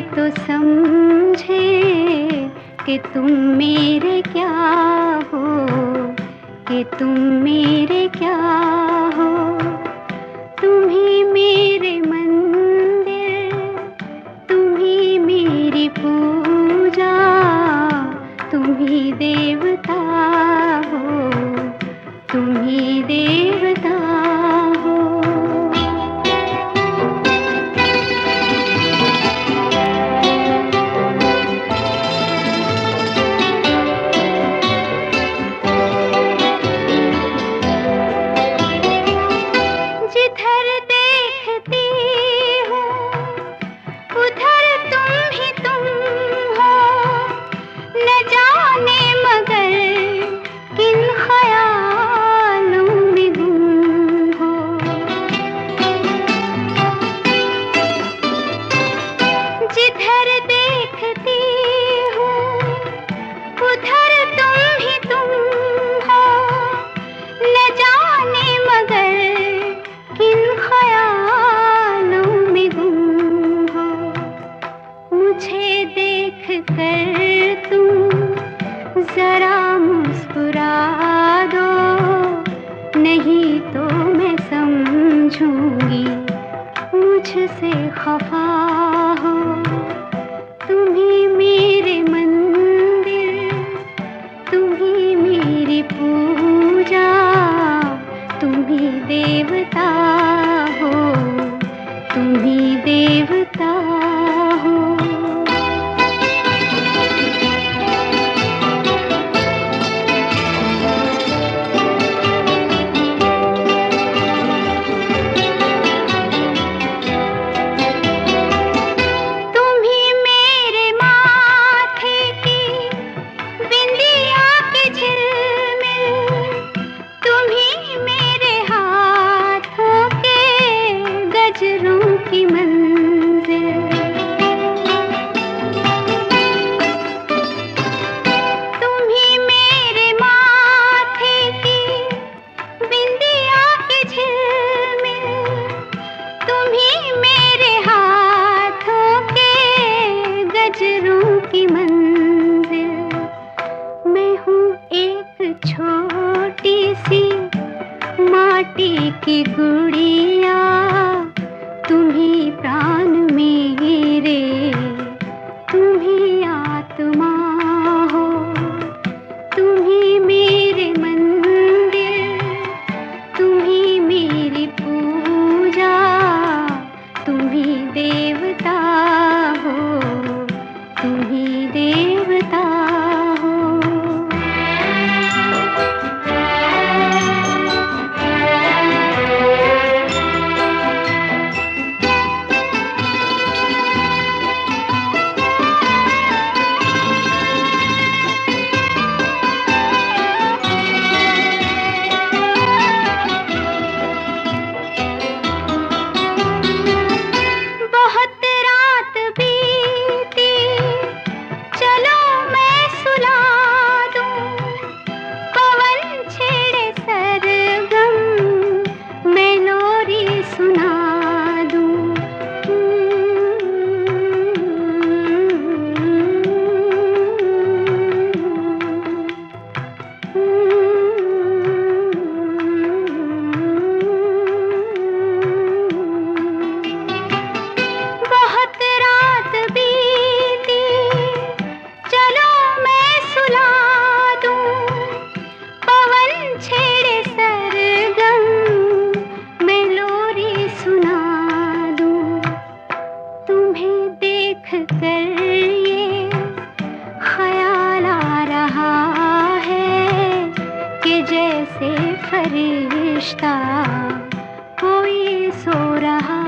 तो समझे कि तुम मेरे क्या हो, कि तुम मेरे क्या हो। तुम ही मेरे मंदिर, तुम ही मेरी पूजा, तुम ही देवता हो, तुम ही देवता हो। जिधर देखती हूँ उधर तुम ही तुम हो, न जाने मगर किन ख्यालों में गुम हो। जिधर देखती हूँ उधर तुम ही तुम हो, न जाने मगर किन ख्यालों में गुम हो। मुझे देख कर तुम जरा मुस्कुरा दो, नहीं तो मैं समझूंगी मुझसे खफा हो। तुम ही मेरे मंदिर, तुम ही मेरी पूजा, तुम ही देवता हो, तुम ही देवता हो। तुम ही मेरे माथे की बिंदिया की झिलमिल, तुम ही मेरे हाथों के गजरों की मंजिल। तुम ही मेरे माथे की बिंदिया की झिलमिल, तुम ही मेरे हाथों के गजरों की मंजिल। मैं हूँ एक छोटी सी माटी की गुड़िया, तुम ही प्राण मेरे, तुम ही आत्मा हो। तुम ही मेरे मंदिर, तुम ही मेरी पूजा, तुम ही देवता हो, तुम ही देवता हो। बहुत रात बीती, चलो मैं सुला दूं, पवन छेड़े सरगम, मैं लोरी सुना दूं। बहुत रात बीती, चलो मैं सुला दूं, पवन छेड़े सरगम, मैं लोरी सुना दूं। तुम्हें देख कर ये ख्याल आ रहा है कि जैसे फरिश्ता कोई सो रहा